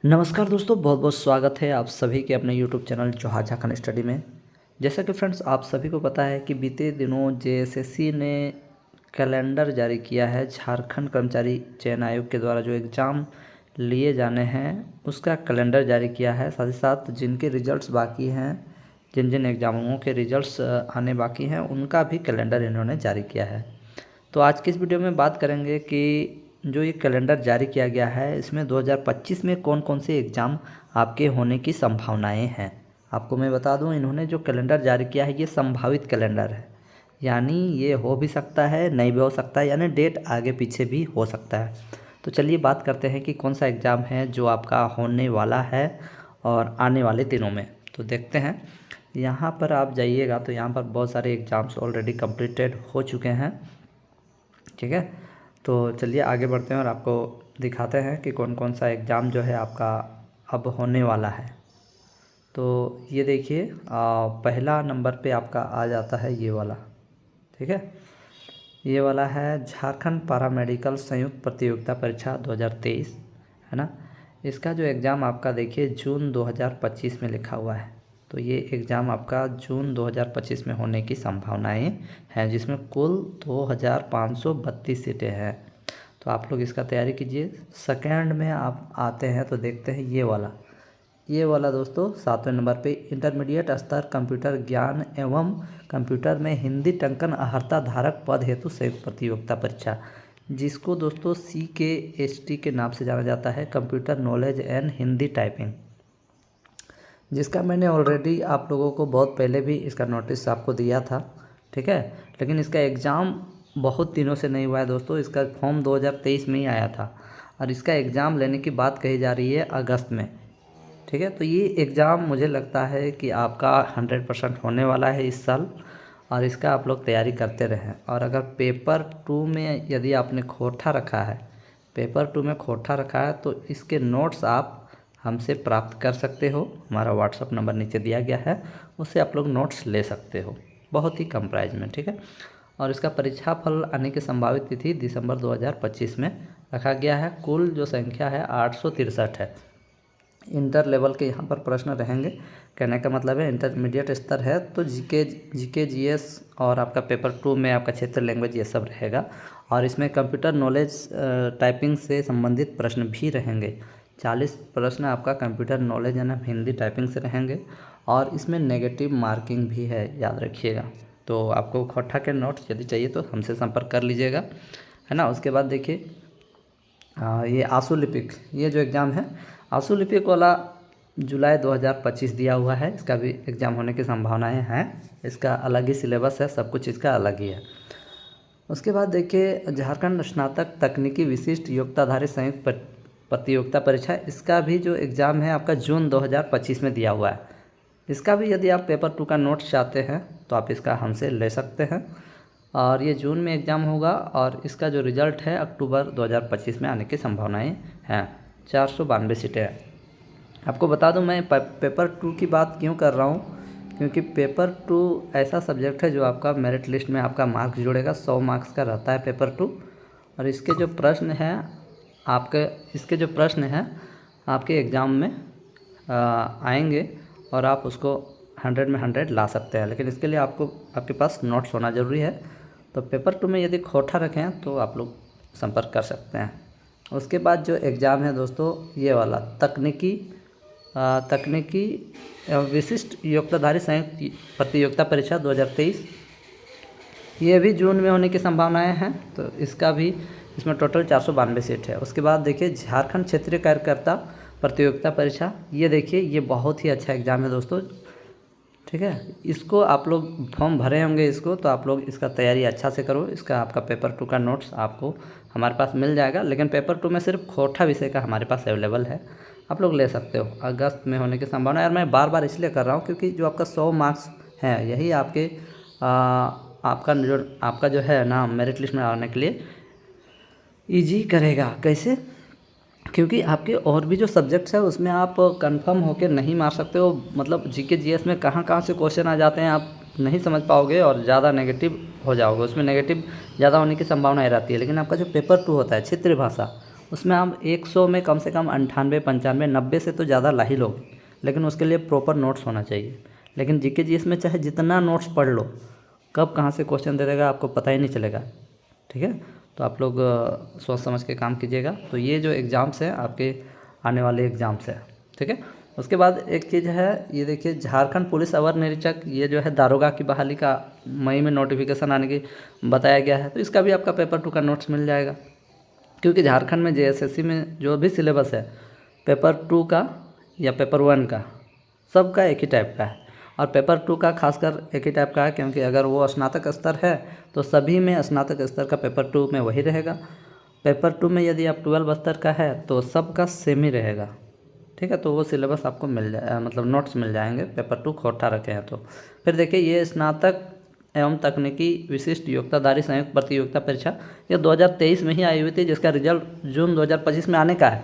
नमस्कार दोस्तों, बहुत बहुत स्वागत है आप सभी के अपने YouTube चैनल जोहार झारखंड स्टडी में। जैसा कि फ्रेंड्स आप सभी को पता है कि बीते दिनों जेएसएससी ने कैलेंडर जारी किया है। झारखंड कर्मचारी चयन आयोग के द्वारा जो एग्ज़ाम लिए जाने हैं उसका कैलेंडर जारी किया है। साथ ही साथ जिनके रिजल्ट्स बाकी हैं, जिन जिन एग्ज़ामों के रिजल्ट्स आने बाकी हैं, उनका भी कैलेंडर इन्होंने जारी किया है। तो आज की इस वीडियो में बात करेंगे कि जो ये कैलेंडर जारी किया गया है इसमें 2025 में कौन कौन से एग्ज़ाम आपके होने की संभावनाएं हैं। आपको मैं बता दूं, इन्होंने जो कैलेंडर जारी किया है ये संभावित कैलेंडर है, यानी ये हो भी सकता है, नहीं भी हो सकता है, यानी डेट आगे पीछे भी हो सकता है। तो चलिए बात करते हैं कि कौन सा एग्ज़ाम है जो आपका होने वाला है और आने वाले दिनों में। तो देखते हैं, यहाँ पर आप जाइएगा तो यहाँ पर बहुत सारे एग्ज़ाम्स ऑलरेडी कंप्लीटेड हो चुके हैं। ठीक है, तो चलिए आगे बढ़ते हैं और आपको दिखाते हैं कि कौन कौन सा एग्ज़ाम जो है आपका अब होने वाला है। तो ये देखिए, पहला नंबर पे आपका आ जाता है ये वाला। ठीक है, ये वाला है झारखंड पैरामेडिकल संयुक्त प्रतियोगिता परीक्षा 2023, है ना। इसका जो एग्ज़ाम आपका देखिए जून 2025 में लिखा हुआ है। तो ये एग्ज़ाम आपका जून 2025 में होने की संभावनाएं हैं, जिसमें कुल 2532 सीटें हैं। तो आप लोग इसका तैयारी कीजिए। सेकेंड में आप आते हैं तो देखते हैं ये वाला दोस्तों 7वें नंबर पे इंटरमीडिएट स्तर कंप्यूटर ज्ञान एवं कंप्यूटर में हिंदी टंकन अहर्ता धारक पद हेतु संयुक्त प्रतियोगिता परीक्षा, जिसको दोस्तों CKST के नाम से जाना जाता है, computer knowledge and Hindi typing, जिसका मैंने ऑलरेडी आप लोगों को बहुत पहले भी इसका नोटिस आपको दिया था। ठीक है, लेकिन इसका एग्ज़ाम बहुत दिनों से नहीं हुआ है दोस्तों। इसका फॉर्म 2023 में ही आया था और इसका एग्ज़ाम लेने की बात कही जा रही है अगस्त में। ठीक है, तो ये एग्ज़ाम मुझे लगता है कि आपका 100% होने वाला है इस साल, और इसका आप लोग तैयारी करते रहें। और अगर पेपर 2 में यदि आपने खोटा रखा है, तो इसके नोट्स आप हमसे प्राप्त कर सकते हो। हमारा व्हाट्सअप नंबर नीचे दिया गया है, उससे आप लोग नोट्स ले सकते हो बहुत ही कम प्राइस में। ठीक है, और इसका परीक्षा फल आने की संभावित तिथि दिसंबर 2025 में रखा गया है। कुल जो संख्या है 863 है। इंटर लेवल के यहाँ पर प्रश्न रहेंगे। कहने का मतलब है इंटरमीडिएट स्तर है तो जीके जीएस और आपका पेपर 2 में आपका क्षेत्रीय लैंग्वेज ये सब रहेगा। और इसमें कंप्यूटर नॉलेज टाइपिंग से संबंधित प्रश्न भी रहेंगे। 40 प्रश्न आपका कंप्यूटर नॉलेज यानी हिंदी टाइपिंग से रहेंगे, और इसमें नेगेटिव मार्किंग भी है, याद रखिएगा। तो आपको खोटा के नोट्स यदि चाहिए तो हमसे संपर्क कर लीजिएगा, है ना। उसके बाद देखिए, ये आंसू लिपिक, ये जो एग्ज़ाम है आंसू लिपिक वाला जुलाई 2025 दिया हुआ है। इसका भी एग्ज़ाम होने की संभावनाएं हैं। इसका अलग ही सिलेबस है, सब कुछ इसका अलग ही है। उसके बाद देखिए, झारखंड स्नातक तकनीकी विशिष्ट योग्यताधारी संयुक्त प्रतियोगिता परीक्षा, इसका भी जो एग्ज़ाम है आपका जून 2025 में दिया हुआ है। इसका भी यदि आप पेपर 2 का नोट्स चाहते हैं तो आप इसका हमसे ले सकते हैं, और ये जून में एग्ज़ाम होगा, और इसका जो रिज़ल्ट है अक्टूबर 2025 में आने की संभावनाएं हैं। 492 सीटें हैं। आपको बता दूं, मैं पेपर 2 की बात क्यों कर रहा हूँ, क्योंकि पेपर 2 ऐसा सब्जेक्ट है जो आपका मेरिट लिस्ट में आपका मार्क्स जुड़ेगा। 100 मार्क्स का रहता है पेपर 2, और इसके जो प्रश्न हैं आपके एग्ज़ाम में आएंगे, और आप उसको 100 में 100 ला सकते हैं। लेकिन इसके लिए आपके पास नोट्स होना ज़रूरी है। तो पेपर 2 में यदि खोटा रखें तो आप लोग संपर्क कर सकते हैं। उसके बाद जो एग्ज़ाम है दोस्तों, ये वाला तकनीकी विशिष्ट योग्यताधारी संयुक्त प्रतियोगिता परीक्षा 2023, ये भी जून में होने की संभावनाएं हैं। तो इसमें टोटल 492 सीट है। उसके बाद देखिए, झारखंड क्षेत्रीय कार्यकर्ता प्रतियोगिता परीक्षा, ये देखिए, ये बहुत ही अच्छा एग्ज़ाम है दोस्तों। ठीक है, इसको आप लोग फॉर्म भरे होंगे इसको, तो आप लोग इसका तैयारी अच्छा से करो। इसका आपका पेपर 2 का नोट्स आपको हमारे पास मिल जाएगा, लेकिन पेपर 2 में सिर्फ खोटा विषय का हमारे पास अवेलेबल है, आप लोग ले सकते हो। अगस्त में होने की संभावना है, और मैं बार बार इसलिए कर रहा हूँ क्योंकि जो आपका 100 मार्क्स हैं यही आपका जो है ना मेरिट लिस्ट में आने के लिए ईजी करेगा। कैसे? क्योंकि आपके और भी जो सब्जेक्ट्स है उसमें आप कंफर्म होकर नहीं मार सकते हो। मतलब जीके जीएस में कहाँ कहाँ से क्वेश्चन आ जाते हैं आप नहीं समझ पाओगे, और ज़्यादा नेगेटिव हो जाओगे। उसमें नेगेटिव ज़्यादा होने की संभावना रहती है। लेकिन आपका जो पेपर 2 होता है क्षेत्रीय भाषा, उसमें आप 100 में कम से कम 98, 95, 90 से तो ज़्यादा ला ही लोगे, लेकिन उसके लिए प्रॉपर नोट्स होना चाहिए। लेकिन जीके जीएस में चाहे जितना नोट्स पढ़ लो, कब कहाँ से क्वेश्चन दे देगा आपको पता ही नहीं चलेगा। ठीक है, तो आप लोग सोच समझ के काम कीजिएगा। तो ये जो एग्ज़ाम्स हैं आपके आने वाले एग्ज़ाम्स हैं। ठीक है, उसके बाद एक चीज़ है, ये देखिए झारखंड पुलिस अवर निरीक्षक, ये जो है दारोगा की बहाली का मई में नोटिफिकेशन आने की बताया गया है। तो इसका भी आपका पेपर 2 का नोट्स मिल जाएगा, क्योंकि झारखंड में जेएसएससी में जो भी सिलेबस है पेपर 2 का या पेपर 1 का सबका एक ही टाइप का है, और पेपर 2 का खासकर एक ही टाइप का है, क्योंकि अगर वो स्नातक स्तर है तो सभी में स्नातक स्तर का पेपर 2 में वही रहेगा। पेपर 2 में यदि आप 12 स्तर का है तो सबका सेम ही रहेगा। ठीक है, तो वो सिलेबस आपको मिल जाए, मतलब नोट्स मिल जाएंगे पेपर 2 खोटा रखे हैं तो। फिर देखिए ये स्नातक एवं तकनीकी विशिष्ट योग्यताधारी संयुक्त प्रतियोगिता परीक्षा, ये 2023 में ही आई हुई थी, जिसका रिजल्ट जून 2025 में आने का है।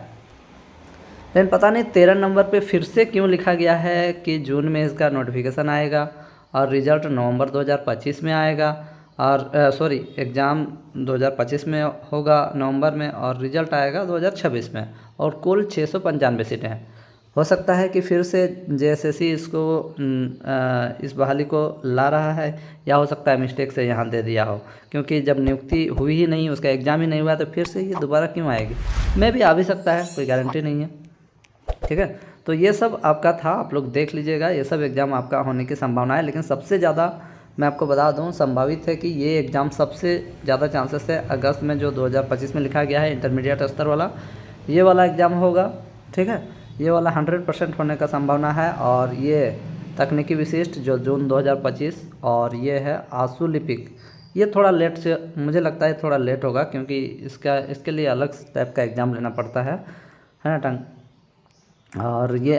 लेकिन पता नहीं 13 नंबर पे फिर से क्यों लिखा गया है कि जून में इसका नोटिफिकेशन आएगा और रिजल्ट नवंबर 2025 में आएगा, और सॉरी एग्ज़ाम 2025 में होगा नवंबर में और रिजल्ट आएगा 2026 में, और कुल 695 सीटें हैं। हो सकता है कि फिर से जेएसएससी इसको इस बहाली को ला रहा है, या हो सकता है मिस्टेक से यहाँ दे दिया हो, क्योंकि जब नियुक्ति हुई ही नहीं, उसका एग्ज़ाम ही नहीं हुआ, तो फिर से ये दोबारा क्यों आएगी। मैं भी आ भी सकता है, कोई गारंटी नहीं है। ठीक है, तो ये सब आपका था, आप लोग देख लीजिएगा, ये सब एग्ज़ाम आपका होने की संभावना है। लेकिन सबसे ज़्यादा मैं आपको बता दूं, संभावित है कि ये एग्ज़ाम सबसे ज़्यादा चांसेस है अगस्त में, जो 2025 में लिखा गया है इंटरमीडिएट स्तर वाला, ये वाला एग्ज़ाम होगा। ठीक है, ये वाला 100% होने का संभावना है। और ये तकनीकी विशिष्ट जो जून 2025, और ये है आंसू लिपिक, ये थोड़ा लेट से, मुझे लगता है थोड़ा लेट होगा, क्योंकि इसके लिए अलग टाइप का एग्ज़ाम लेना पड़ता है ना टंग। और ये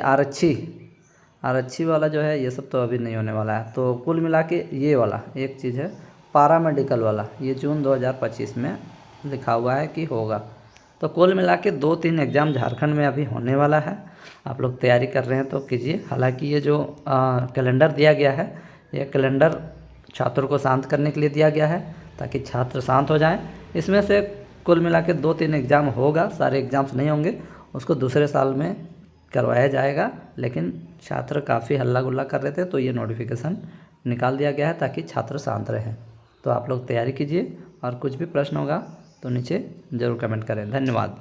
आरक्षी वाला जो है, ये सब तो अभी नहीं होने वाला है। तो कुल मिला के ये वाला एक चीज़ है, पैरामेडिकल वाला, ये जून 2025 में लिखा हुआ है कि होगा। तो कुल मिला के 2-3 एग्ज़ाम झारखंड में अभी होने वाला है। आप लोग तैयारी कर रहे हैं तो कीजिए। हालांकि ये जो कैलेंडर दिया गया है, ये कैलेंडर छात्रों को शांत करने के लिए दिया गया है, ताकि छात्र शांत हो जाएं। इसमें से कुल मिला के 2-3 एग्ज़ाम होगा, सारे एग्ज़ाम्स नहीं होंगे, उसको दूसरे साल में करवाया जाएगा। लेकिन छात्र काफ़ी हल्ला गुल्ला कर रहे थे, तो ये नोटिफिकेशन निकाल दिया गया है ताकि छात्र शांत रहें। तो आप लोग तैयारी कीजिए, और कुछ भी प्रश्न होगा तो नीचे ज़रूर कमेंट करें। धन्यवाद।